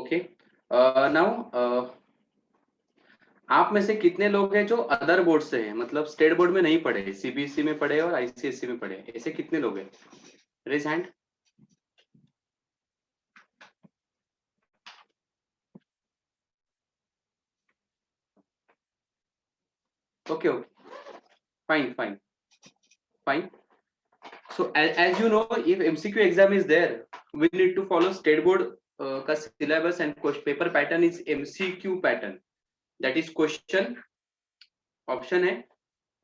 Okay now आप में से कितने लोग हैं जो अदर बोर्ड से हैं, मतलब स्टेट बोर्ड में नहीं पढ़े, सीबीएसई में पढ़े और आईसीएसई में पढ़े, ऐसे कितने लोग हैं? Raise hand. Okay okay, fine fine fine. So as you know, if MCQ exam is there, we need to follow state board का syllabus and paper pattern is MCQ pattern. That is question, option है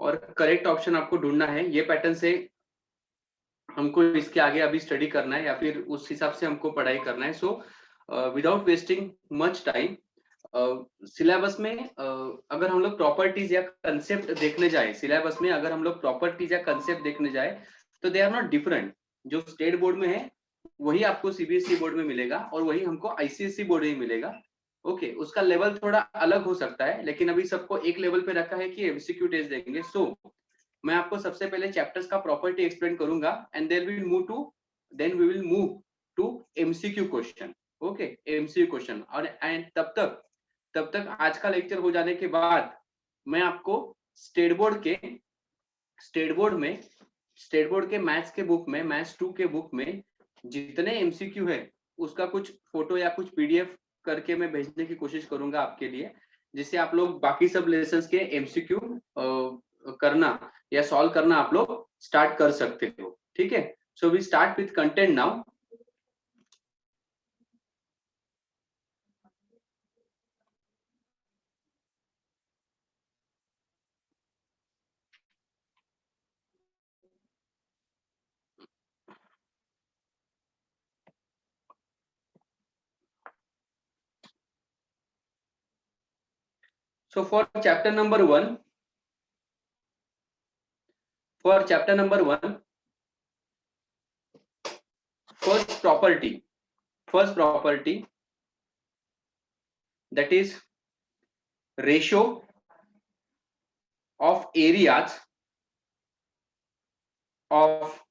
और correct option आपको ढूंढना है. ये pattern से हमको इसके आगे अभी स्टडी करना है या फिर उस हिसाब से हमको पढ़ाई करना है. So without wasting much time, syllabus में अगर हम लोग प्रॉपर्टीज या कंसेप्ट देखने जाए, सिलेबस में अगर हम लोग प्रॉपर्टीज या कंसेप्ट देखने जाए तो दे आर नॉट डिफरेंट. जो स्टेट बोर्ड में है वही आपको सीबीएसई बोर्ड में मिलेगा और वही हमको आईसीएसई बोर्ड में मिलेगा. ओके उसका लेवल थोड़ा अलग हो सकता है, लेकिन अभी सबको एक लेवल पे रखा है कि एमसीक्यू टेस्ट देंगे. सो मैं आपको सबसे पहले चैप्टर्स का प्रॉपर्टी एक्सप्लेन करूंगा and then we will move to MCQ question. Okay MCQ question. और एंड तब तक आज का लेक्चर हो जाने के बाद मैं आपको स्टेट बोर्ड के मैथ्स के बुक में, मैथ्स 2 के बुक में जितने एमसीक्यू है उसका कुछ फोटो या कुछ पीडीएफ करके मैं भेजने की कोशिश करूंगा आपके लिए, जिससे आप लोग बाकी सब लेसन्स के एमसीक्यू करना या सॉल्व करना आप लोग स्टार्ट कर सकते हो. ठीक है. So we start with content now. So for chapter number 1, first property that is ratio of areas of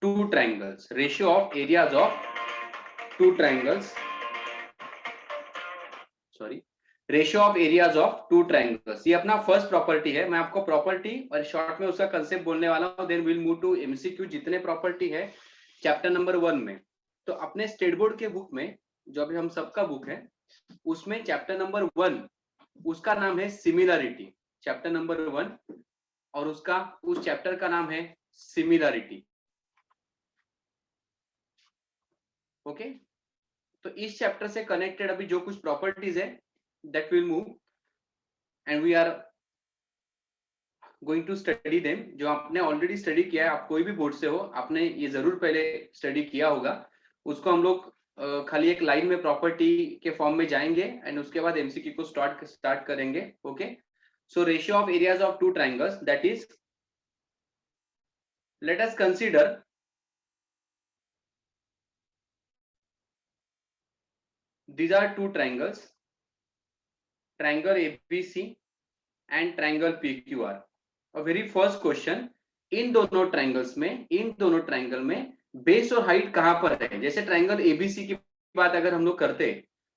two triangles. Ratio of areas of two triangles. Sorry, ratio of areas of two triangles. ये अपना first property है. मैं आपको property और short में उसका concept बोलने वाला हूं. Then will move to MCQ. जितने प्रॉपर्टी है चैप्टर नंबर 1 में, तो अपने स्टेट बोर्ड के बुक में, जो अभी हम सबका बुक है, उसमें चैप्टर नंबर 1 उसका नाम है सिमिलरिटी. चैप्टर नंबर 1 और उसका उस चैप्टर का नाम है सिमिलरिटी. ओके. तो इस चैप्टर से कनेक्टेड अभी जो कुछ प्रॉपर्टीज है that will move and we are going to study them. जो आपने ऑलरेडी स्टडी किया है, आप कोई भी बोर्ड से हो, आपने ये जरूर पहले स्टडी किया होगा. उसको हम लोग खाली एक लाइन में प्रॉपर्टी के फॉर्म में जाएंगे एंड उसके बाद एमसीक्यू को स्टार्ट करेंगे. Okay. So ratio of areas of two triangles, that is, let us consider these are two triangles, triangle ABC and triangle PQR. और वेरी फर्स्ट क्वेश्चन, इन दोनों ट्रायंगल में बेस और हाइट कहां पर है? जैसे ट्रायंगल एबीसी की बात अगर हम लोग करते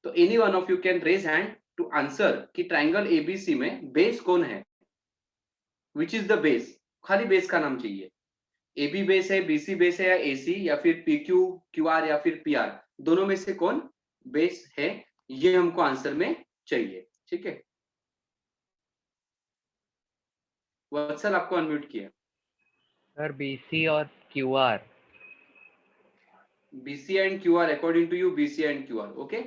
तो any one of you can raise hand to answer कि ट्रायंगल एबीसी में बेस कौन है, विच इज द बेस. खाली बेस का नाम चाहिए. एबी बेस है, बीसी बेस है, या एसी, या फिर पीक्यू क्यूआर, या फिर पीआर, दोनों में से कौन बेस है, ये हमको आंसर में चाहिए. ठीक है. वत्सल आपको अनम्यूट किया. सर बीसी और QR. BC and QR, according to you BC and QR. Okay.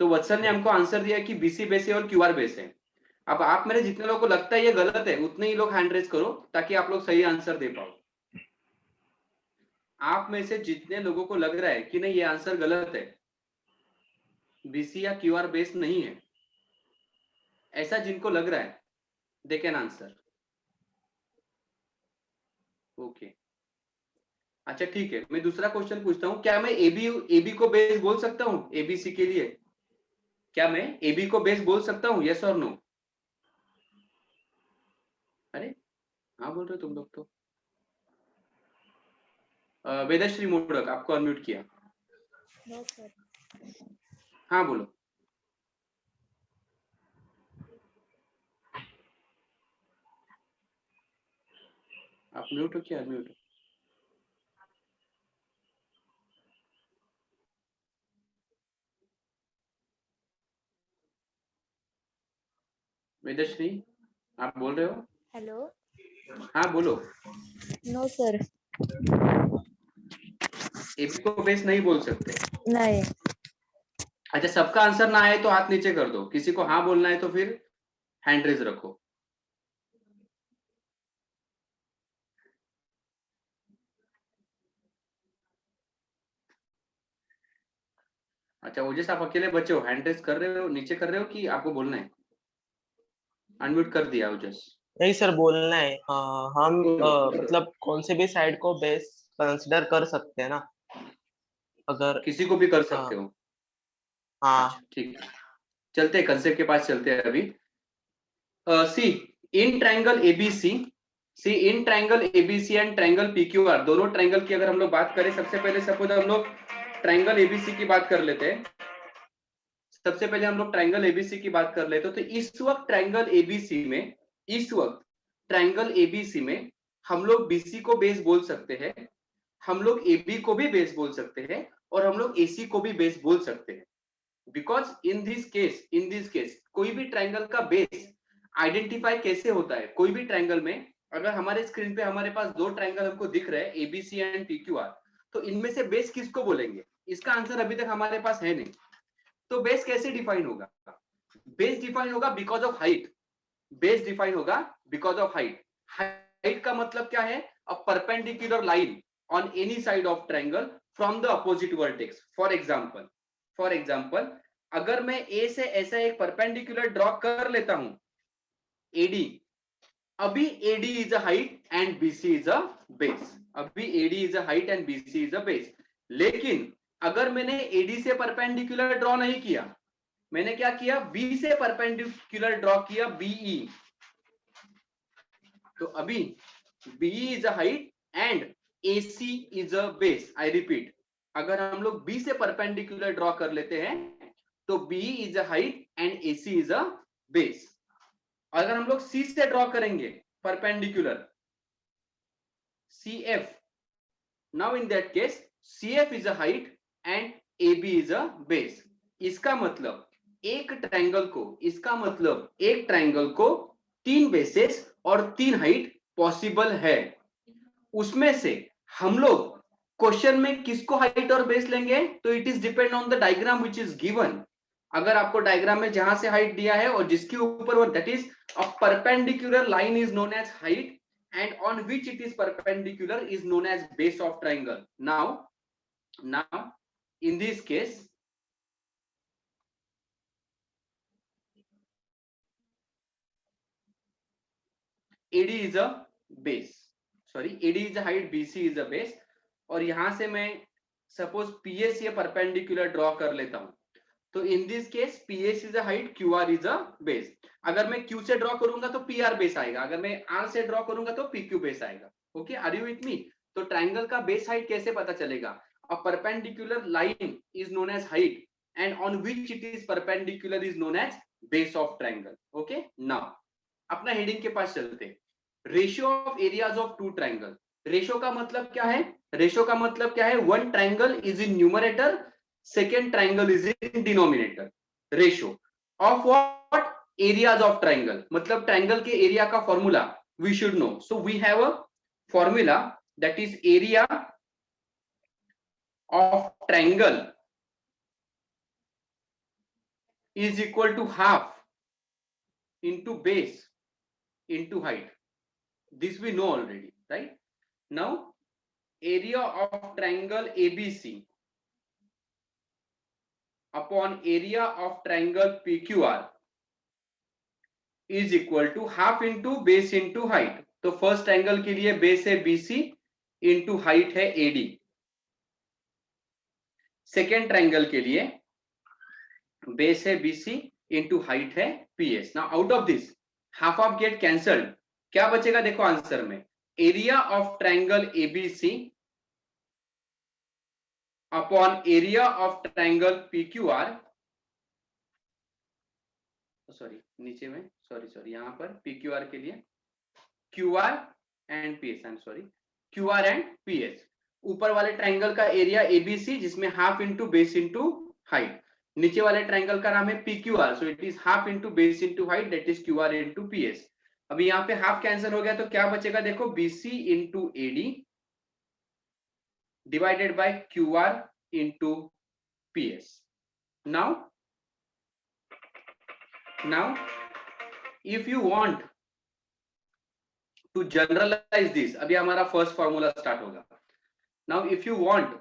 तो वत्सल ने हमको आंसर दिया कि बीसी बेस है और क्यूआर बेस है. अब आप मेरे जितने लोगों को लगता है ये गलत है, उतने ही लोग हैंड रेज करो ताकि आप लोग सही आंसर दे पाओ. आप में से जितने लोगों को लग रहा है कि नहीं ये आंसर गलत है, बीसी या क्यूआर बेस नहीं है, ऐसा जिनको लग रहा है, दे कैन आंसर. ओके. अच्छा ठीक है, मैं दूसरा क्वेश्चन पूछता हूँ. क्या मैं एबी को बेस बोल सकता हूँ एबीसी के लिए? क्या मैं एबी को बेस बोल सकता हूँ? यस और नो? अरे हाँ बोल रहे तुम लोग तो. वेदश्री मोडक, आपको अनम्यूट किया। No sir. हाँ बोलो। आप म्यूट हो क्या अनम्यूट हो? वेदश्री आप बोल रहे हो? हेलो। हाँ बोलो। No sir. एबी को बेस नहीं बोल सकते। नहीं। अच्छा, सबका आंसर ना आए तो हाथ नीचे कर दो, किसी को हाँ बोलना है तो फिर हैंड रेज रखो। अच्छा ओजस, आप अकेले बचे हो, हैंड रेज कर रहे हो, नीचे कर रहे हो कि आपको बोलना है? अनम्यूट कर दिया ओजस। नहीं सर, बोलना है। हम बोलो। मतलब कौन से भी साइड को बेस कंसिडर कर सकते हैं ना, अगर। किसी को भी कर हाँ। सकते हो। हाँ। अच्छा ठीक है, चलते हैं कंसेप्ट के पास चलते हैं अभी। See in triangle ABC, see in triangle ABC and triangle PQR, दोनों ट्रायंगल की अगर हम लोग बात करें, सबसे पहले सपोज हम लोग ट्रायंगल एबीसी की बात कर लेते हैं। सबसे पहले हम लोग ट्रायंगल एबीसी की बात कर लेते हैं। तो इस वक्त ट्रायंगल एबीसी में, इस वक्त ट्रायंगल एबीसी में हम लोग बीसी को बेस बोल सकते हैं, हम लोग एबी को भी बेस बोल सकते हैं, और हम लोग एसी को भी बेस बोल सकते हैं। बिकॉज इन दिस केस कोई भी ट्रायंगल का बेस आइडेंटिफाई कैसे होता है? कोई भी ट्रायंगल में अगर हमारे स्क्रीन पे हमारे पास दो ट्रायंगल हमको दिख रहे हैं, एबीसी एंड पीक्यूआर, तो इनमें से बेस किसको बोलेंगे? इसका आंसर अभी तक हमारे पास है नहीं। तो बेस कैसे डिफाइन होगा? बेस डिफाइन होगा because of height. Base define होगा बिकॉज ऑफ हाइट। हाइट का मतलब क्या है? अ perpendicular line on any side of triangle from the opposite vertex. For example अगर मैं ए से ऐसा एक परपेंडिकुलर ड्रॉ कर लेता हूं, एडी, अभी AD is a height and BC is a base. अभी AD is a height and BC is a base. लेकिन अगर मैंने एडी से परपेंडिकुलर ड्रॉ नहीं किया, मैंने क्या किया? बी से परपेंडिकुलर ड्रॉ किया, बीई, तो अभी BE is a height and AC is a base. I repeat, अगर हम लोग बी से परपेंडिकुलर ड्रॉ कर लेते हैं तो BE is a height and AC is a base. अगर हम लोग सी से ड्रॉ करेंगे perpendicular, CF, now in that case CF is a height and AB is a base। इसका मतलब एक ट्रायंगल को तीन बेसेस और तीन हाइट पॉसिबल है। उसमें से हम लोग क्वेश्चन में किसको हाइट और बेस लेंगे? तो it is depend on the diagram which is given. अगर आपको डायग्राम में जहां से हाइट दिया है और जिसके ऊपर वो, that is a perpendicular line is known as height, and on which it is perpendicular is known as base of triangle. Now in this case AD is a base, AD is a height, BC is a base, और यहां से मैं suppose PS ये perpendicular draw कर लेता हूं, तो in this case PS is a height, QR is a base. अगर मैं Q से ड्रॉ करूंगा तो PR बेस आएगा, अगर मैं R से ड्रॉ करूंगा तो PQ बेस आएगा। Okay, are you with me? तो ट्रायंगल का बेस हाइट कैसे पता चलेगा? A perpendicular line is known as height and on which it is perpendicular is known as base of triangle. Okay, now अपना heading के पास चलते हैं। Ratio of areas of two triangle. Ratio का मतलब क्या है? रेशियो का मतलब क्या है? One triangle is in numerator, second triangle is in denominator। ratio of what? areas of triangle, मतलब ट्रायंगल के एरिया का formula we should know। so we have a formula that is area of triangle is equal to half into base into height। this we know already, right? now area of triangle ABC upon area of triangle PQR is equal to half into base into height. तो first angle के लिए base है BC into height है AD। Second triangle के लिए base है BC into height है PS। Now out of this half of get cancelled, क्या बचेगा? देखो आंसर में area of triangle ABC upon area of triangle PQR, sorry नीचे में, सॉरी यहाँ पर PQR के लिए QR and PS, I am sorry, QR and PS, ऊपर वाले ट्रायंगल का एरिया ABC जिसमें half into base into height, नीचे वाले ट्रायंगल का नाम है PQR, so it is half into base into height, that is QR into PS। अभी यहाँ पे हाफ कैंसिल हो गया तो क्या बचेगा, देखो BC into AD divided by QR into PS। now if you want to generalize this, अभी हमारा फर्स्ट फॉर्मूला स्टार्ट होगा। now if you want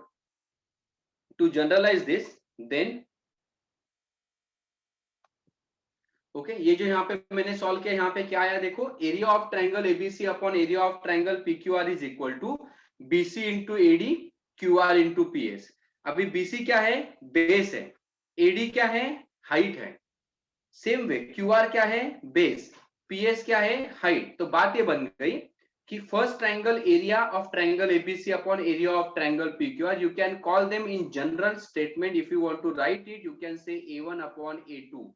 to generalize this then okay ये जो यहाँ पे मैंने सॉल्व किया, यहाँ पे क्या आया देखो, area of triangle ABC upon area of triangle PQR is equal to BC into AD QR into PS। अभी BC क्या है, बेस है, AD क्या है, हाइट है, सेम वे QR क्या है, बेस, PS क्या है, हाइट। तो बात ये बन गई कि first triangle area of triangle ABC upon area of triangle PQR, you can call them in general statement, if you want to write it you can say A1 upon A2,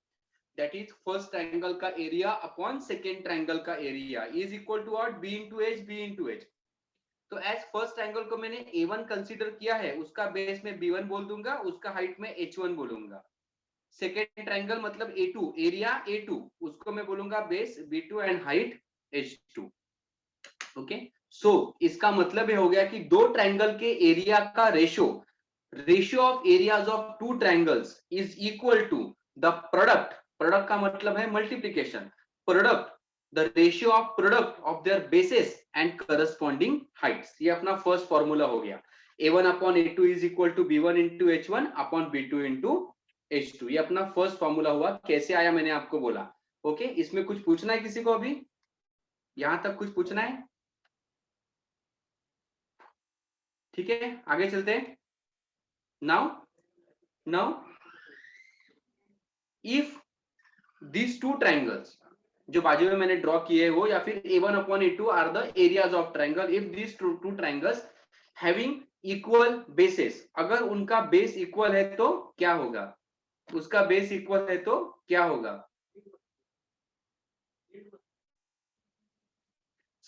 that is first triangle का area upon second triangle का area is equal to what, B into H, B into H। तो as first triangle को मैंने A1 consider किया है, उसका base में B1 बोल दूंगा, उसका हाइट में H1 बोलूंगा। सेकेंड ट्रायंगल मतलब A2, एरिया A2, उसको मैं बोलूंगा base B2 and height H2। Okay so इसका मतलब ये हो गया कि दो ट्रायंगल के एरिया का ratio of areas of two triangles is equal to the product का मतलब है multiplication, the ratio of product of their bases and corresponding heights. ये अपना फर्स्ट फॉर्मूला हो गया, A1 upon A2 is equal to B1 into H1 upon B2 into H2। ये अपना फर्स्ट फॉर्मूला हुआ। कैसे आया मैंने आपको बोला। ओके इसमें कुछ पूछना है किसी को, अभी यहां तक कुछ पूछना है? ठीक है आगे चलते हैं। Now if these two triangles जो बाजू में मैंने ड्रॉ किए हो, या फिर A1 upon A2 are the areas of triangle, if these two triangles having equal bases, अगर उनका बेस इक्वल है तो क्या होगा, उसका बेस इक्वल है तो क्या होगा।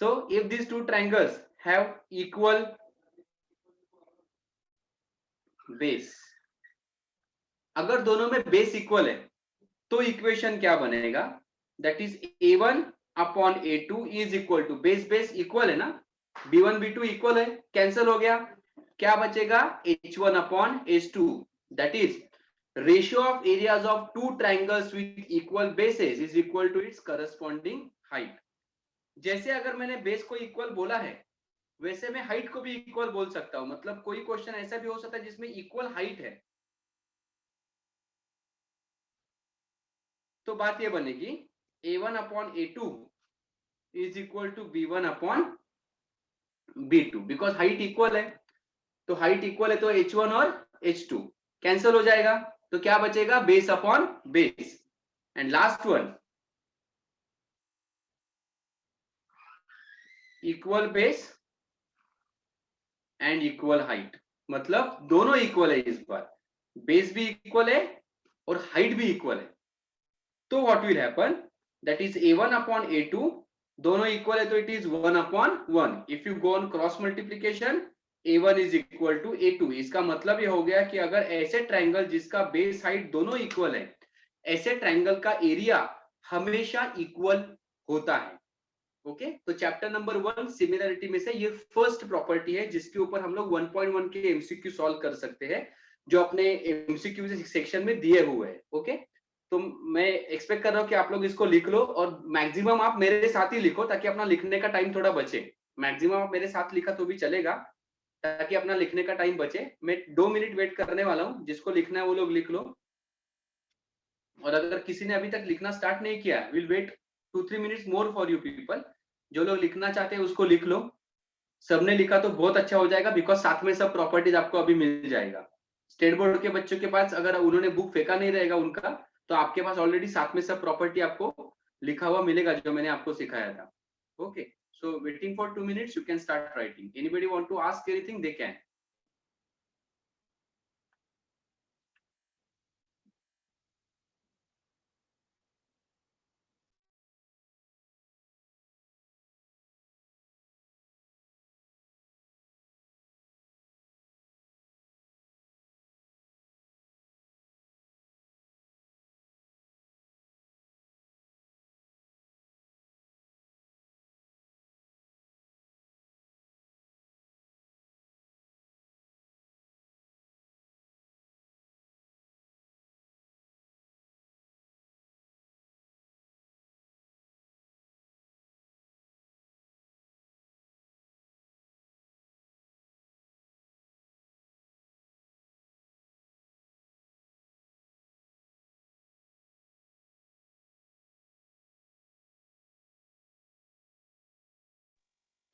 so if these two triangles have equal base, अगर दोनों में बेस इक्वल है तो इक्वेशन क्या बनेगा, that is A1 upon A2 is equal to base equal है ना, B1 B2 इक्वल है, कैंसिल हो गया, क्या बचेगा H1 upon H2, that is ratio of areas of two triangles with equal bases is equal to its corresponding height. जैसे अगर मैंने बेस को इक्वल बोला है वैसे मैं हाइट को भी इक्वल बोल सकता हूं, मतलब कोई क्वेश्चन ऐसा भी हो सकता है जिसमें इक्वल हाइट है, तो बात ये बनेगी A1 upon A2 is equal to B1 upon B2, because height equal है, तो हाइट इक्वल है तो H1 और H2 कैंसिल हो जाएगा, तो क्या बचेगा base upon base. And last one equal base and equal height, मतलब दोनों इक्वल है, इस बार बेस भी इक्वल है और हाइट भी इक्वल है। तो what will happen, that is A1 upon A2, दोनों इक्वल है तो it is 1 upon 1। If you go on cross multiplication A1 is equal to A2। इसका मतलब ये हो गया कि अगर ऐसे ट्रायंगल जिसका बेस हाइट दोनों इक्वल है, ऐसे ट्रायंगल का एरिया हमेशा इक्वल होता है। ओके तो चैप्टर नंबर 1 सिमिलरिटी में से ये फर्स्ट प्रॉपर्टी है जिसके ऊपर हम लोग 1.1 के MCQ सॉल्व कर सकते हैं, जो अपने MCQ सेक्शन में दिए हुए हैं। ओके तो मैं एक्सपेक्ट कर रहा हूँ कि आप लोग इसको लिख लो, और मैक्सिमम आप मेरे साथ ही लिखो ताकि अपना लिखने का टाइम थोड़ा बचे। मैक्सिमम आप मेरे साथ लिखा तो भी चलेगा ताकि अपना लिखने का टाइम बचे। मैं 2 मिनट वेट करने वाला हूँ, जिसको लिखना है वो लोग लिख लो, और अगर किसी ने अभी तक लिखना स्टार्ट नहीं किया will wait 2-3 minutes more for you people. जो लोग लिखना चाहते हैं उसको लिख लो, सबने लिखा तो बहुत अच्छा हो जाएगा, बिकॉज साथ में सब प्रॉपर्टीज आपको अभी मिल जाएगा। स्टेट बोर्ड के बच्चों के पास अगर उन्होंने बुक फेंका नहीं रहेगा उनका, तो आपके पास ऑलरेडी साथ में सब प्रॉपर्टी आपको लिखा हुआ मिलेगा जो मैंने आपको सिखाया था। Okay so waiting for 2 minutes, you can start writing. Anybody want to ask anything they can.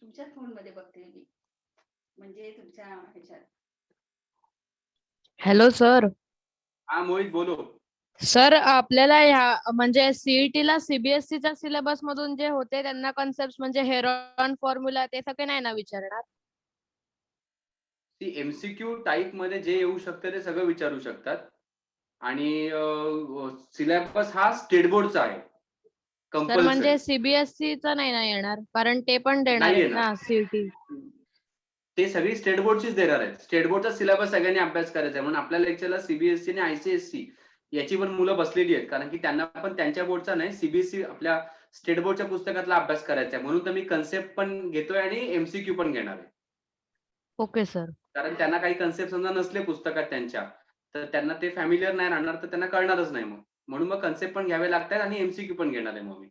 तुमच्या फोन मध्ये बघते मी, म्हणजे तुमच्या ह्याच्यात. Hello sir. हा मोहित बोलो. सर आपल्याला ह्या म्हणजे सीईटी ला सीबीएसई च्या सिलेबस मधून जे होते त्यांना कॉन्सेप्ट म्हणजे हेरॉन फॉर्म्युला ते सगळे नाही ना विचारणार? ती एमसीक्यू टाईप मध्ये जे येऊ शकतं ते सगळं विचारू शकतात. आणि सिलेबस हा स्टेट बोर्डचा आहे, सर कंपल्सरी. म्हणजे सीबीएसई चा नाही ना येणार, कारण ते पण देणार नाही आहेत येणार. ना सीईटी. ते सगळी स्टेट बोर्डचीच देणार आहेत. स्टेट बोर्डचा सिलेबस सगळ्यांनी अभ्यास करायचा आहे. म्हणून आपल्या लेक्चरला सीबीएसई आणि आयसीएससी याची पण मुलं बसलेली आहेत, कारण की त्यांना पण त्यांच्या बोर्डचा नाही, सीबीएसई आपल्या स्टेट बोर्डच्या पुस्तकातला अभ्यास करायचा आहे. म्हणून तर मी कन्सेप्ट पण घेतोय आणि एमसीक्यू पण घेणार आहे. Okay sir. कारण त्यांना काही कन्सेप्ट समजा नसले पुस्तकात त्यांच्या, तर त्यांना ते फॅमिलियर नाही राहणार, तर त्यांना कळणारच नाही. मग म्हणून मग कन्सेप्ट पण घ्यावे लागतात आणि एमसीक्यू पण घेणार आहे मग मी.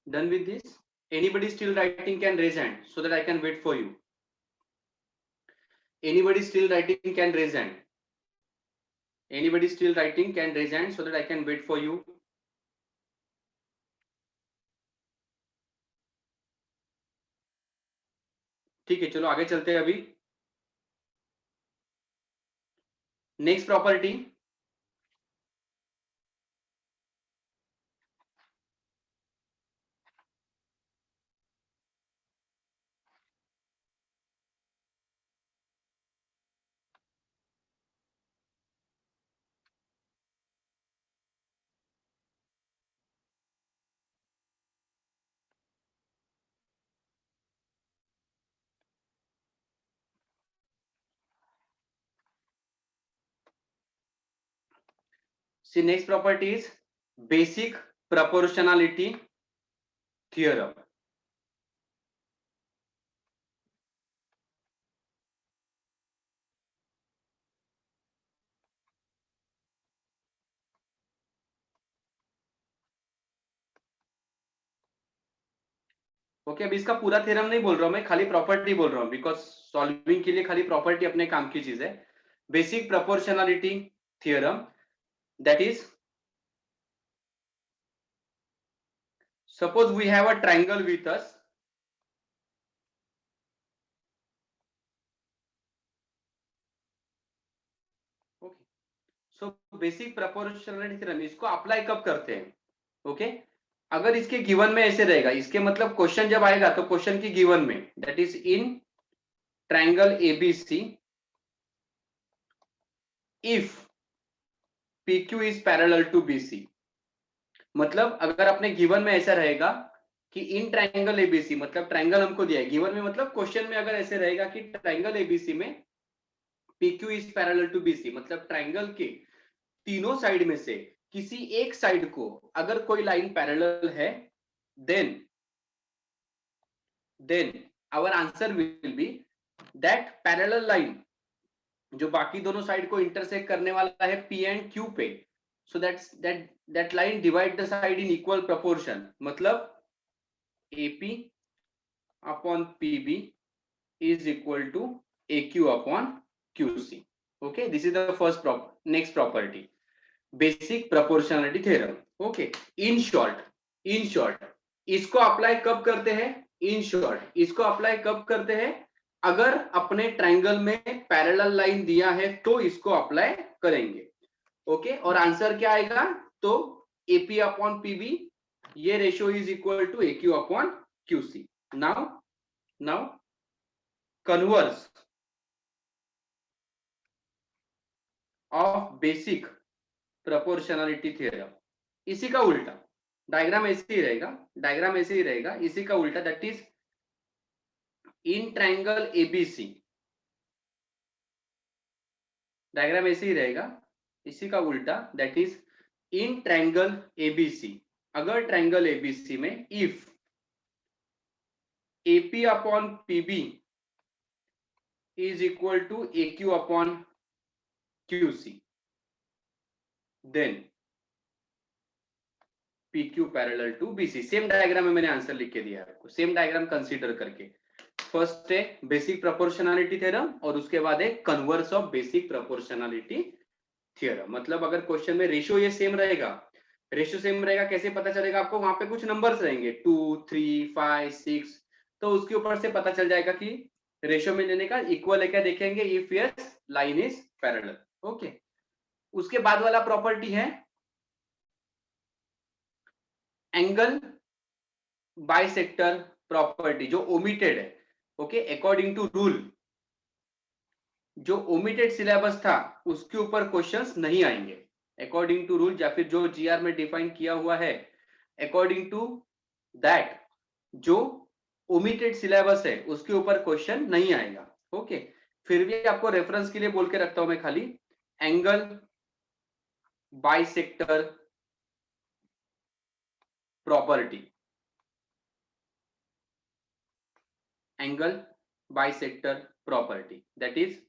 Done with this? Anybody still writing can raise hand so that I can wait for you. Anybody still writing can raise hand. Anybody still writing can raise hand so that I can wait for you. ठीक है, चलो आगे चलते हैं अभी. Next property. See, next property is basic proportionality theorem. Okay, अभी इसका पूरा थ्योरम नहीं बोल रहा हूं मैं, खाली प्रॉपर्टी बोल रहा हूं, बिकॉज सॉल्विंग के लिए खाली प्रॉपर्टी अपने काम की चीज है. Basic proportionality theorem, that is, suppose we have a triangle with us. Okay, so basic proportionality theorem, इसको अप्लाई कब करते हैं? ओके, अगर इसके गिवन में ऐसे रहेगा, इसके मतलब क्वेश्चन जब आएगा तो क्वेश्चन की गिवन में, that is in triangle ABC if PQ is parallel to BC, मतलब अगर अपने गिवन में ऐसा रहेगा कि इन ट्रायंगल एबीसी, मतलब ट्रायंगल हमको दिया है गिवन में, मतलब क्वेश्चन में अगर ऐसे रहेगा कि ट्रायंगल एबीसी में PQ is parallel to BC, मतलब ट्रायंगल के तीनों साइड में से किसी एक साइड को अगर कोई लाइन पैरेलल है, then our answer will be that parallel line जो बाकी दोनों साइड को इंटरसेक्ट करने वाला है P एंड Q पे, so that line divide the side in equal proportion, मतलब AP अपॉन PB is equal to AQ upon QC. Okay, this is the first next property, basic proportionality theorem. Okay, in short इसको apply कब करते हैं? In short इसको apply कब करते हैं? अगर अपने ट्रायंगल में पैरेलल लाइन दिया है तो इसको अप्लाई करेंगे. ओके, और आंसर क्या आएगा? तो AP अपॉन PB ये ratio is equal to AQ upon QC. Now converse of basic proportionality theorem, इसी का उल्टा डायग्राम ऐसे ही रहेगा, इसी का उल्टा, that is in triangle ABC, diagram ऐसे ही रहेगा, इसी का उल्टा, that is in triangle ABC, अगर ट्रायंगल एबीसी में इफ AP अपॉन PB is equal to AQ upon QC, then PQ parallel to BC. Same diagram में मैंने आंसर लिख के दिया है आपको, सेम डायग्राम कंसीडर करके. फर्स्ट है बेसिक प्रोपोर्शनलिटी थ्योरम और उसके बाद है converse of basic proportionality theorem. मतलब अगर क्वेश्चन में रेशियो ये सेम रहेगा, कैसे पता चलेगा आपको? वहां पे कुछ नंबर्स रहेंगे 2, 3, 5, 6, तो उसके ऊपर से पता चल जाएगा कि रेशियो में लेने का इक्वल है क्या, देखेंगे if yes line is parallel. Okay, उसके बाद वाला प्रॉपर्टी है एंगल बाइसेक्टर प्रॉपर्टी, जो ओमिटेड है. ओके, अकॉर्डिंग टू रूल जो ओमिटेड सिलेबस था उसके ऊपर क्वेश्चंस नहीं आएंगे, अकॉर्डिंग टू रूल, या फिर जो GR में डिफाइन किया हुआ है, अकॉर्डिंग टू दैट जो ओमिटेड सिलेबस है उसके ऊपर क्वेश्चन नहीं आएगा. ओके, फिर भी आपको रेफरेंस के लिए बोल के रखता हूं मैं खाली, angle bisector property, angle bisector property, that is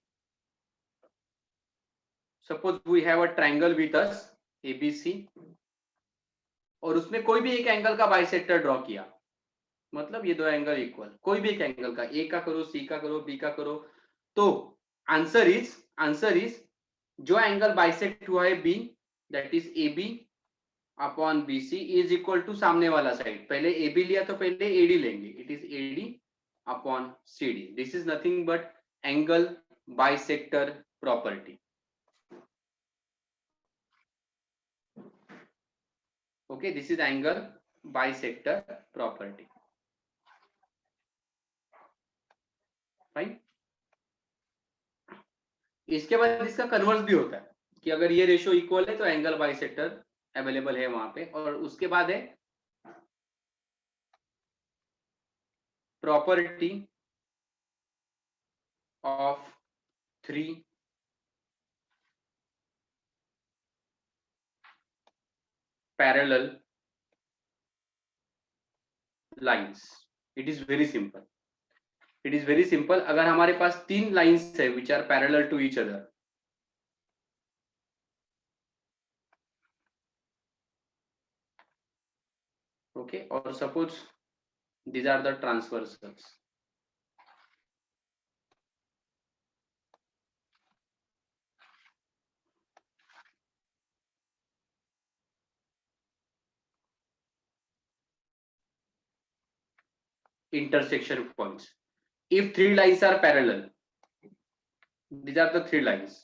suppose we have a triangle with us ABC और उसमें कोई भी एक एंगल का बाइसेक्टर ड्रॉ किया, मतलब ये दो एंगल इक्वल, कोई भी एक एंगल का, A का करो, C का करो, B का करो, तो आंसर इज जो एंगल बाइसेक्ट हुआ है B, that is AB upon BC is equal to सामने वाला साइड, पहले AB लिया तो पहले AD लेंगे, it is AD upon CD. This is nothing but angle bisector property. Okay, this is angle bisector property. Fine. इसके बाद इसका कन्वर्स भी होता है कि अगर ये रेशियो इक्वल है तो एंगल बाइसेक्टर अवेलेबल है वहां पे, और उसके बाद है property of 3 parallel lines. It is very simple, अगर हमारे पास 3 लाइंस है which are parallel to each other, okay, और suppose these are the transversals. Intersection points. If 3 lines are parallel, these are the 3 lines.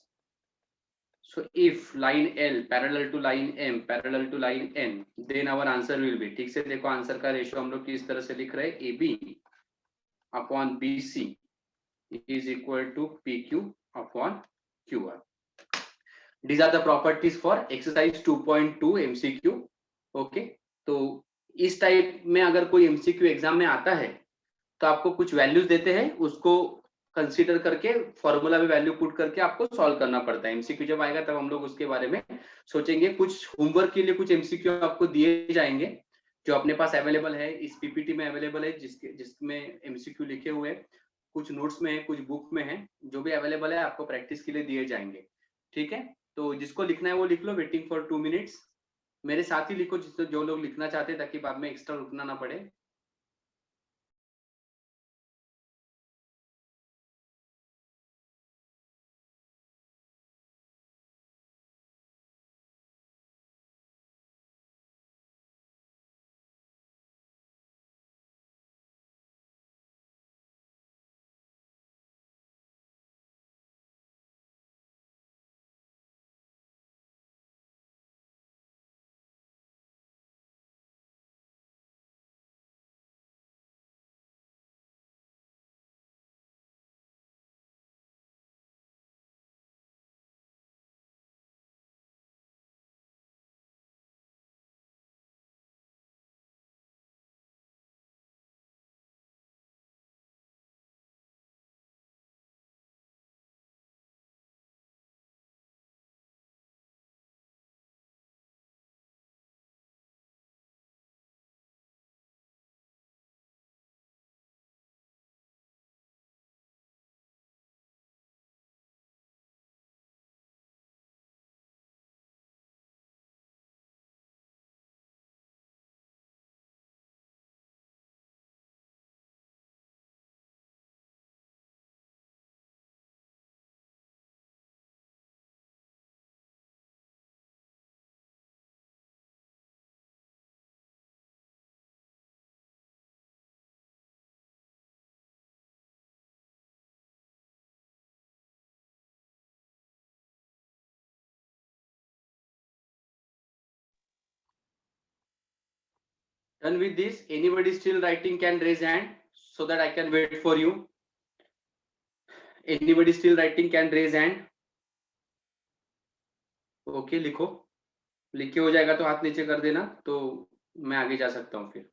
So if line L parallel to line M parallel to line N, then our answer will be, ठीक से देखो answer का ratio हम लोग किस तरह से लिख रहे हैं, AB upon BC is equal to PQ upon QR. These are the properties for exercise 2.2 MCQ. Okay, तो इस टाइप में अगर कोई MCQ एग्जाम में आता है तो आपको कुछ वैल्यूज देते हैं, उसको कंसीडर करके फॉर्मूला में वैल्यू पुट करके आपको सॉल्व करना पड़ता है। एमसीक्यू जब आएगा तब हम लोग उसके बारे में सोचेंगे। कुछ होमवर्क के लिए कुछ एमसीक्यू आपको दिए जाएंगे जो अपने पास अवेलेबल है, इस पीपीटी में अवेलेबल है, जिसमें एमसीक्यू लिखे हुए हैं, कुछ नोट्स में है, कुछ बुक में है, जो भी अवेलेबल है आपको प्रैक्टिस के लिए दिए जाएंगे। ठीक है, तो जिसको लिखना है वो लिख लो। Waiting for 2 minutes. मेरे साथ ही लिखो जो लोग लिखना चाहते हैं, ताकि बाद में एक्स्ट्रा रुकना ना पड़े। Done with this? Anybody still writing can raise hand so that I can wait for you. Anybody still writing can raise hand. Okay, लिखो। लिख के हो जाएगा तो हाथ नीचे कर देना, तो मैं आगे जा सकता हूँ फिर।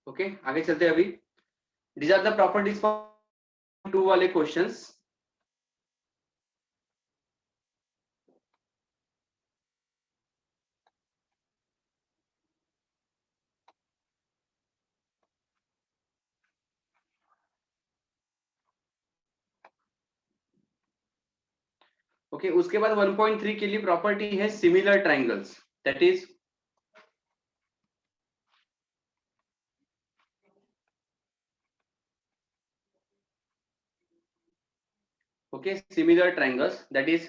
ओके आगे चलते हैं अभी. These are the properties for 2 वाले क्वेश्चंस. ओके उसके बाद 1.3 के लिए प्रॉपर्टी है similar triangles. That is okay similar triangles, that is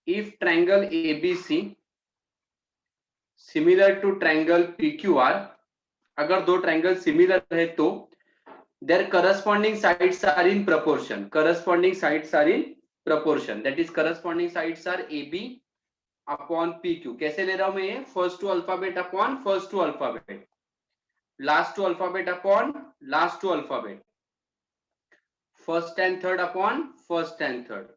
if triangle ABC similar to triangle PQR, अगर दो ट्रायंगल सिमिलर है तो their corresponding sides are in proportion. Corresponding sides are in proportion, that is corresponding sides are AB upon PQ. कैसे ले रहा हूं मैं ये? First two alphabet upon first two alphabet, last two alphabet upon last two alphabet, first and third upon first and third,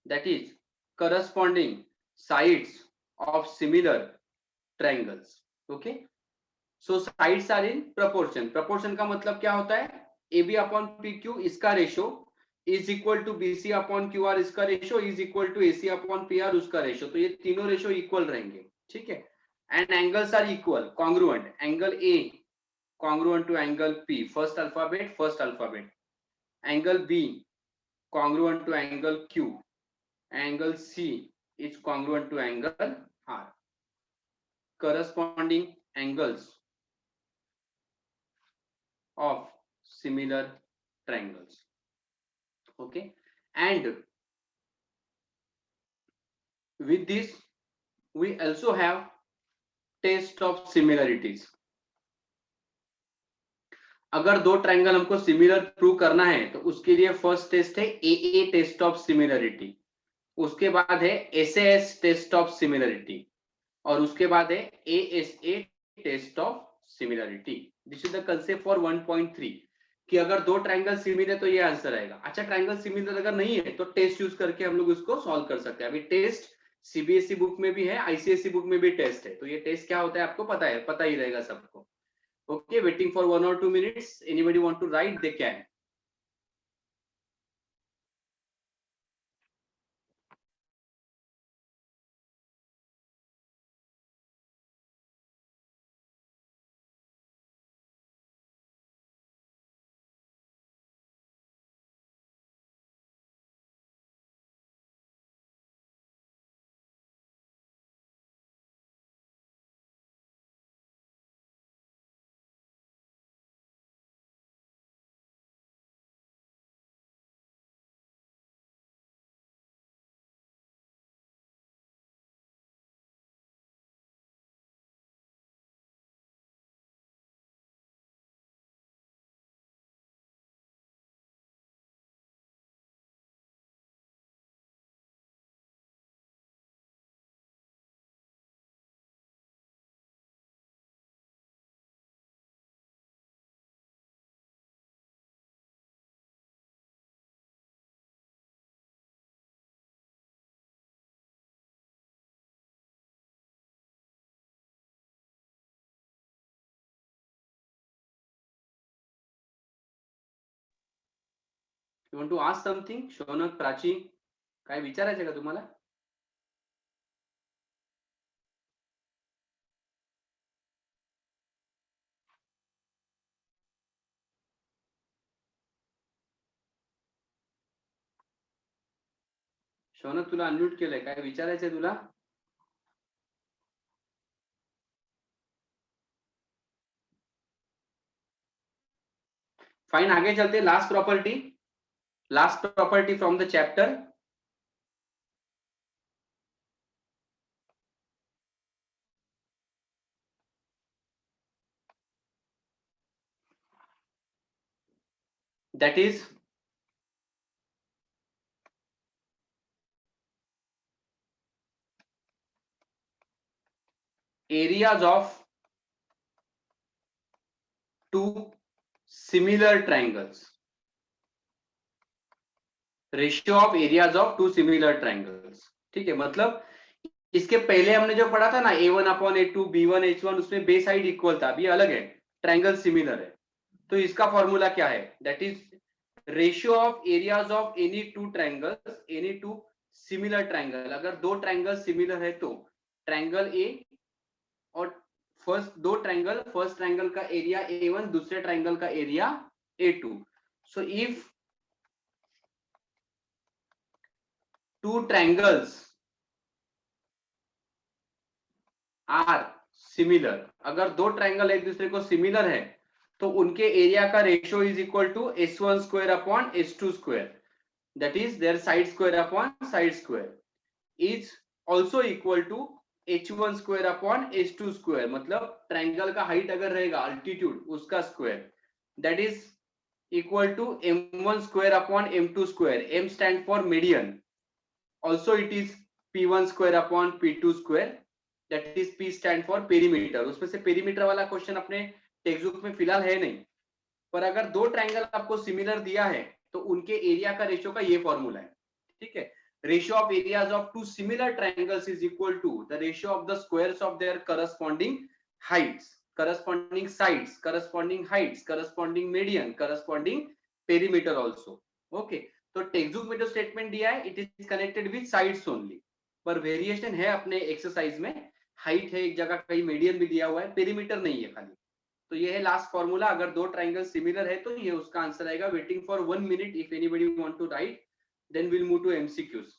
that is corresponding sides of similar triangles. Okay, so sides are in proportion. Proportion का मतलब क्या होता है? AB upon PQ इसका ratio is equal to BC upon QR इसका ratio is equal to AC upon PR उसका ratio. तो ये तीनों रेशो इक्वल रहेंगे. ठीक है, and angles are equal, congruent. Angle A congruent to angle P, first alphabet, angle B congruent to angle Q, angle C is congruent to angle R. Corresponding angles of similar triangles. Okay, and with this we also have test of similarities. अगर दो triangle हमको similar prove करना है तो उसके लिए first test है AA test of similarity, उसके बाद है SAS टेस्ट ऑफ सिमिलरिटी, और उसके बाद है ASA test of similarity. This is the concept for 1.3 कि अगर दो ट्रायंगल सिमिलर है तो ये आंसर आएगा. अच्छा, ट्रायंगल सिमिलर अगर नहीं है तो टेस्ट यूज करके हम लोग उसको सॉल्व कर सकते हैं. अभी टेस्ट CBSE बुक में भी है, ICSE बुक में भी टेस्ट है. तो ये टेस्ट क्या होता है आपको पता है, पता ही रहेगा सबको. Okay, waiting for 1 or 2 minutes. Anybody want to write? They can. You want to ask something? Shaunak, Prachi, काय विचारायचं का तुम्हाला? शौनक तुला अनम्यूट केलंय, काय विचारायचंय तुला? फाइन, आगे चलते. Last property from the chapter. That is areas of two similar triangles. Ratio of areas of two similar triangles. ठीक है, मतलब इसके पहले हमने जो पढ़ा था ना A1/A2 B1 H1, उसमें बे साइड इक्वल था, अभी अलग है, ट्रायंगल सिमिलर है। तो इसका फॉर्मूला क्या है? That is ratio of areas of any two triangles, any two similar triangle. अगर दो ट्रायंगल सिमिलर है तो ट्रायंगल ए और फर्स्ट ट्रायंगल का एरिया A1, दूसरे ट्रायंगल का area A2। So if two triangles are similar, अगर दो ट्रायंगल एक दूसरे को सिमिलर है तो उनके एरिया का ratio is equal to S1 square upon S2 square, that is their side square upon side square is also equal to H1 square upon H2 square, मतलब ट्रायंगल का हाइट अगर रहेगा अल्टीट्यूड उसका square, that is equal to M1 square upon M2 square. M stand for median, also it is P1 square upon P2 square, that is P stand for perimeter. उसमें से perimeter वाला question अपने text book में फिलहाल है नहीं, पर अगर दो ट्रायंगल आपको सिमिलर दिया है तो उनके एरिया का रेशियो का ये फॉर्मूला है, ठीक है। Ratio of areas of two similar triangles is equal to the ratio of the squares of their corresponding heights, corresponding sides, corresponding heights, corresponding median, corresponding perimeter also. Okay, तो text book में जो statement दिया है it is connected with sides only, पर variation है अपने exercise में, height है एक जगह, कहीं मीडियन भी दिया हुआ है, पेरीमीटर नहीं है खाली। तो ये है लास्ट फॉर्मूला। अगर दो ट्रायंगल सिमिलर है तो ये उसका आंसर आएगा। Waiting for 1 minute if anybody want to write, then will move to MCQs.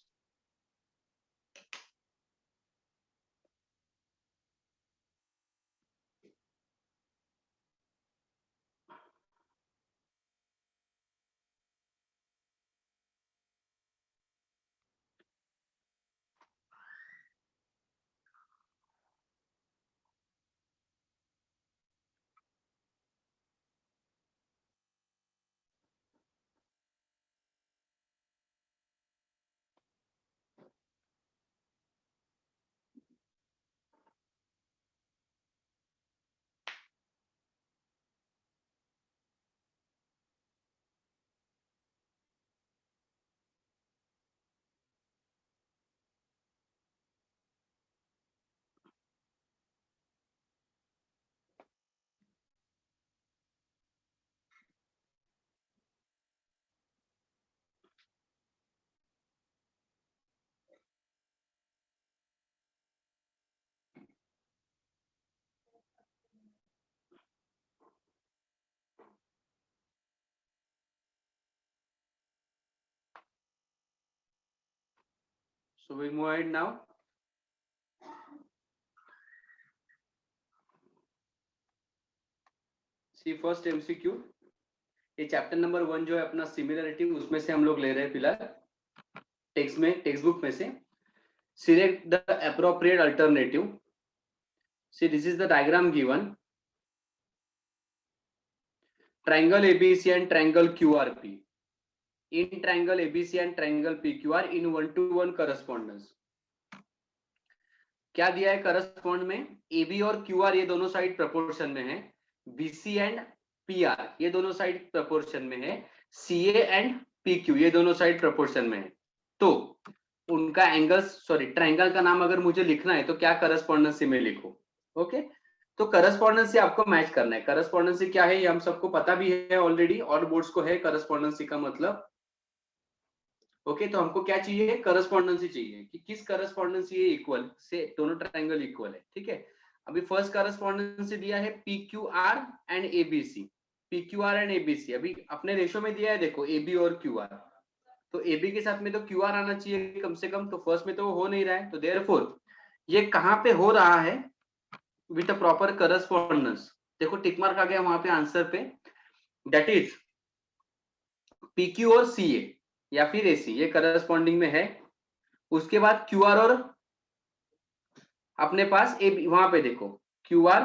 So we move ahead now. See first MCQ, ये चैप्टर नंबर 1 जो है अपना सिमिलरिटी, उसमें से हम लोग ले रहे हैं फिलहाल टेक्स्ट बुक में से। Select the appropriate alternative. See this is the diagram given. Triangle ABC and triangle QRP. In triangle ABC and triangle PQR in 1-to-1 correspondence. क्या दिया है करस्पॉन्ड में? AB और QR ये दोनों साइड प्रपोर्शन में है, BC एंड PR ये दोनों साइड प्रपोर्शन में है, CA एंड PQ ये दोनों साइड प्रपोर्शन में है। तो उनका एंगल्स, सॉरी ट्रायंगल का नाम अगर मुझे लिखना है तो क्या करस्पॉन्डेंसी में लिखो? ओके, तो करस्पॉन्डेंसी आपको मैच करना है। करस्पॉन्डेंसी क्या है ये हम सबको पता भी है ऑलरेडी, और बोर्ड्स को है करस्पॉन्डेंसी का मतलब। ओके, तो हमको क्या चाहिए? करस्पॉन्डेंसी चाहिए कि किस करस्पॉन्डेंसी ये इक्वल से दोनों ट्रायंगल इक्वल है, ठीक है। अभी फर्स्ट करस्पॉन्डेंसी दिया है PQR and ABC, PQR and ABC अभी अपने रेशो में दिया है, देखो AB और QR, तो AB के साथ में तो QR आना चाहिए कम से कम, तो फर्स्ट में तो वो हो नहीं रहा है, तो देयरफॉर ये कहां पे हो रहा है विथ अ प्रॉपर करस्पॉन्डेंस, देखो टिक मार्क आ गया वहां पे आंसर पे, दैट इज PQ और CA या फिर AC ये करस्पॉन्डिंग में है। उसके बाद QR और अपने पास AB, वहां पे देखो QR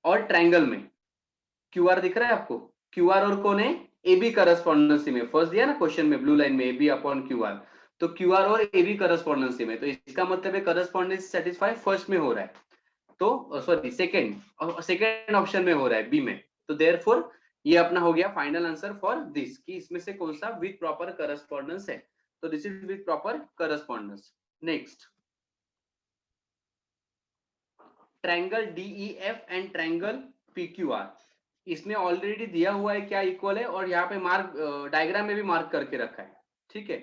और ट्रायंगल में QR दिख रहा है आपको, QR और कौन है? AB करस्पॉन्डेंसी में, फर्स्ट दिया ना क्वेश्चन में ब्लू लाइन में AB अपॉन QR, तो QR और AB करस्पॉन्डेंसी में, तो इसका मतलब है करस्पॉन्डेंस सेटिस्फाई फर्स्ट में हो रहा है, तो सॉरी सेकंड ऑप्शन में हो रहा है, बी में, तो देयरफॉर ये अपना हो गया फाइनल आंसर फॉर दिस, कि इसमें से कौन सा विद प्रॉपर करस्पॉन्डेंस है, तो this is with proper correspondence. Next triangle DEF and triangle PQR, इसमें ऑलरेडी दिया हुआ है क्या इक्वल है, और यहाँ पे मार्क डायग्राम में भी मार्क करके रखा है, ठीक है,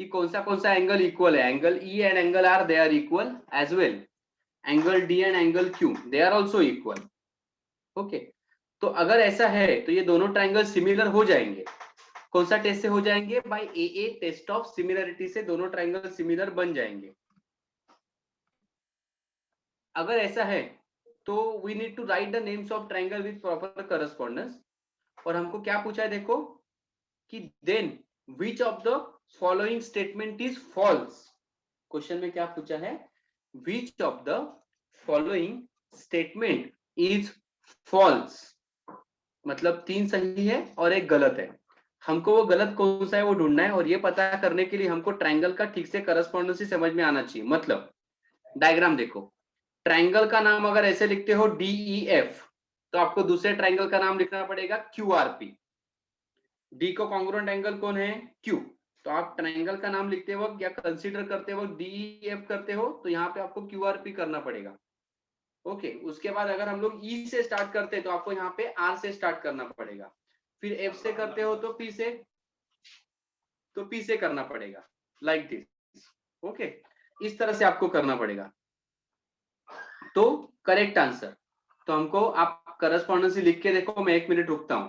कि कौन सा एंगल इक्वल है. Angle E and angle R they are equal as well. Angle D and angle Q they are also equal. Okay, तो अगर ऐसा है तो ये दोनों ट्रायंगल सिमिलर हो जाएंगे. कौन सा टेस्ट से हो जाएंगे? By AA test of similarity से दोनों ट्रायंगल सिमिलर बन जाएंगे. अगर ऐसा है तो we need to write the names of triangle with proper correspondence. और हमको क्या पूछा है देखो, कि then which of the following statement is false. Question में क्या पूछा है? Which of the following statement is false, मतलब 3 सही है और 1 गलत है. हमको वो गलत कौन सा है वो ढूंढना है, और ये पता करने के लिए हमको ट्रायंगल का ठीक से करस्पॉन्डेंस समझ में आना चाहिए. मतलब डायग्राम देखो, ट्रायंगल का नाम अगर ऐसे लिखते हो DEF, तो आपको दूसरे ट्रायंगल का नाम लिखना पड़ेगा QRP. D को कॉन्ग्रुएंट एंगल कौन है? Q. तो आप ट्रायंगल का नाम लिखते वक्त या कंसीडर करते वक्त DEF करते हो, तो यहाँ पे आपको QRP करना पड़ेगा. ओके, उसके बाद अगर हम लोग E से स्टार्ट करते हैं तो आपको यहाँ पे R से स्टार्ट करना पड़ेगा. फिर F से करते हो तो P से करना पड़ेगा, लाइक दिस. ओके, इस तरह से आपको करना पड़ेगा. तो करेक्ट आंसर, तो हमको आप करस्पॉन्डेंस लिख के देखो. मैं 1 मिनट रुकता हूं.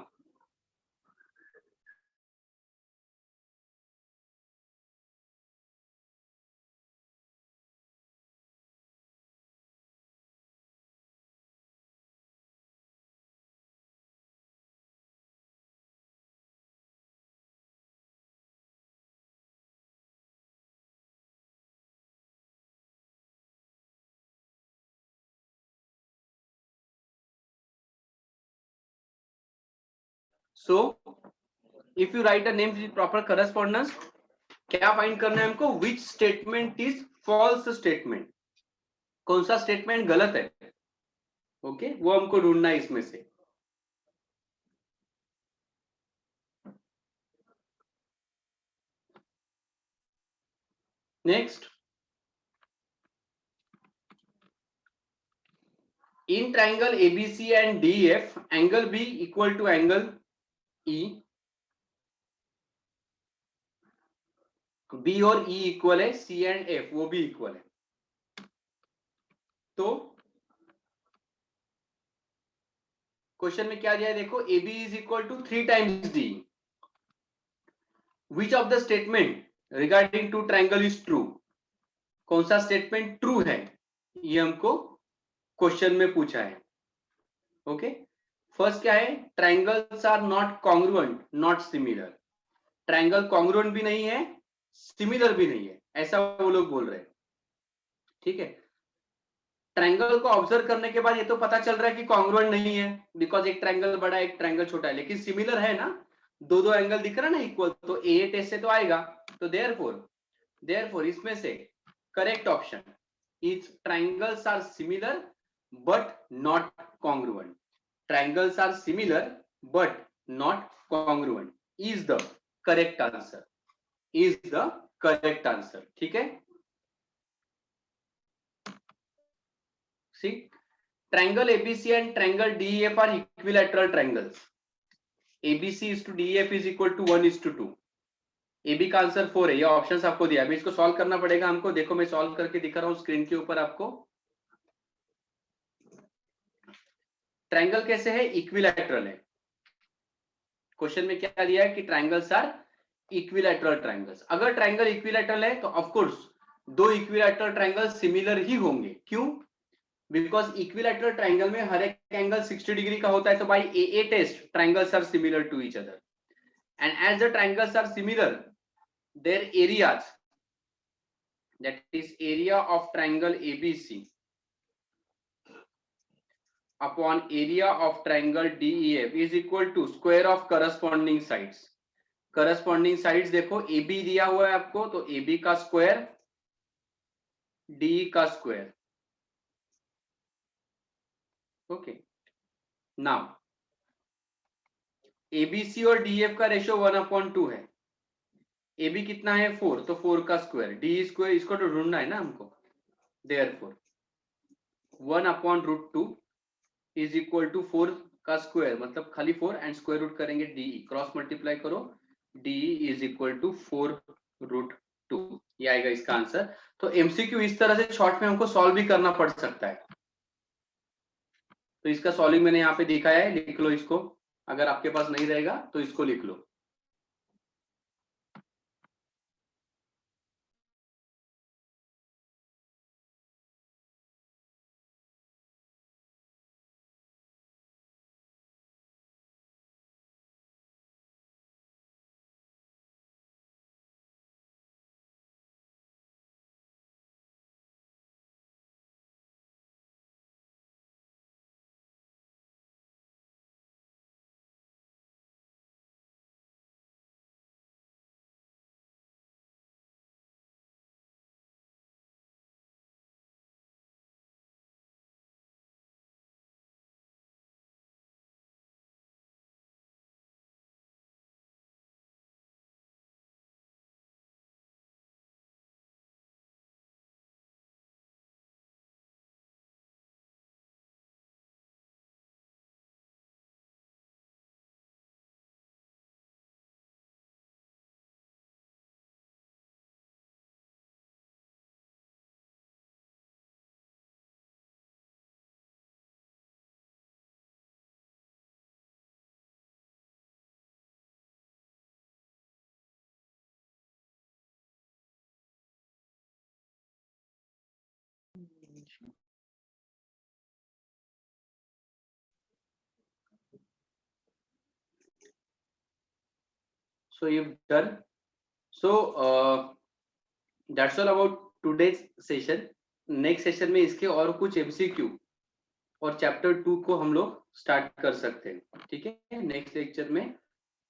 So if you write the names with proper correspondence, क्या फाइंड करना है हमको? Which statement is false statement, कौन सा स्टेटमेंट गलत है. ओके, वो हमको ढूंढना है इसमें से. Next, in triangle ABC and DEF, angle B equal to angle E. B और E इक्वल है, C एंड F वो भी इक्वल है. तो क्वेश्चन में क्या दिया है देखो, AB is equal to 3 times D. Which of the statement regarding to triangle is true? कौन सा स्टेटमेंट ट्रू है, ये हमको क्वेश्चन में पूछा है. ओके, फर्स्ट क्या है? Triangles are not congruent not similar. Triangle congruent भी नहीं है, सिमिलर भी नहीं है, ऐसा वो लोग बोल रहे हैं. ठीक है, ट्रायंगल को ऑब्जर्व करने के बाद ये तो पता चल रहा है कि कॉन्ग्रुएंट नहीं है, बिकॉज एक ट्रायंगल बड़ा है एक ट्रायंगल छोटा है, लेकिन सिमिलर है ना, दो एंगल दिख रहा है ना इक्वल, तो ए टेस्ट से तो आएगा. तो देयरफॉर इसमें से correct option is triangles are similar but not congruent. Triangles are similar but not congruent is the correct answer, is the correct answer. ठीक है, see, triangle ABC and triangle DEF are equilateral triangles. ABC is to DEF is equal to 1:2. AB का answer 4 है. ये options आपको दिया, अभी इसको solve करना पड़ेगा हमको. देखो मैं सॉल्व करके दिखा रहा हूँ स्क्रीन के ऊपर आपको. ट्रायंगल कैसे है? इक्विलैटरल है. क्वेश्चन में क्या दिया है कि ट्रायंगल्स आर इक्विलैटरल ट्रायंगल्स. अगर ट्रायंगल इक्विलैटरल है तो ऑफ कोर्स दो इक्विलैटरल ट्रायंगल सिमिलर ही होंगे. क्यों? बिकॉज इक्विलैटरल ट्रायंगल में हर एक एंगल 60 डिग्री का होता है. तो by AA test triangles are similar to each other, and as the triangles are similar, their areas, that is area of triangle ABC upon area of triangle DEF is equal to square of corresponding sides. corresponding sides देखो, AB दिया हुआ है आपको, तो AB का square DE का square. Okay, now ABC और DEF का रेशियो 1/2 है. AB कितना है? 4, तो 4 का स्क्वायर, DE स्क्वायर, इसको तो ढूंढना है ना हमको. देयरफॉर 1/√2 इज इक्वल टू 4 का स्क्वायर, मतलब खाली 4 एंड स्क्वायर रूट करेंगे DE, क्रॉस मल्टीप्लाई करो, DE इज इक्वल टू 4√2, ये आएगा इसका आंसर। तो MCQ इस तरह से शॉर्ट में हमको सॉल्व भी करना पड़ सकता है। तो इसका सॉल्विंग मैंने यहाँ पे दिखाया है, लिख लो इसको, अगर आपके पास नहीं रहेगा तो इसको लिख लो। So you've done. So that's all about today's session. Next session में इसके और कुछ MCQ और चैप्टर 2 को हम लोग स्टार्ट कर सकते हैं, ठीक है। नेक्स्ट लेक्चर में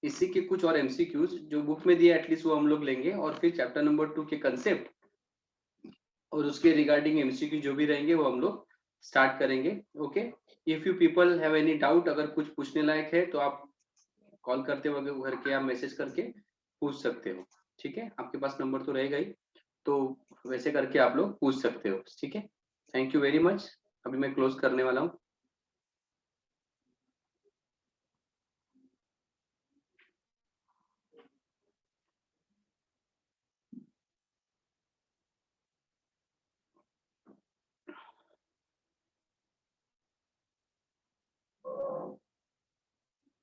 इसी के कुछ और MCQs जो बुक में दिया एटलीस्ट वो हम लोग लेंगे, और फिर चैप्टर नंबर 2 के कंसेप्ट और उसके रिगार्डिंग MCQ जो भी रहेंगे वो हम लोग स्टार्ट करेंगे। Okay, if you people have any doubt, अगर कुछ पूछने लायक है तो आप कॉल करते वक्त करके या मैसेज करके पूछ सकते हो, ठीक है। आपके पास नंबर तो रहेगा ही, तो वैसे करके आप लोग पूछ सकते हो, ठीक है। Thank you very much. अभी मैं क्लोज करने वाला हूँ।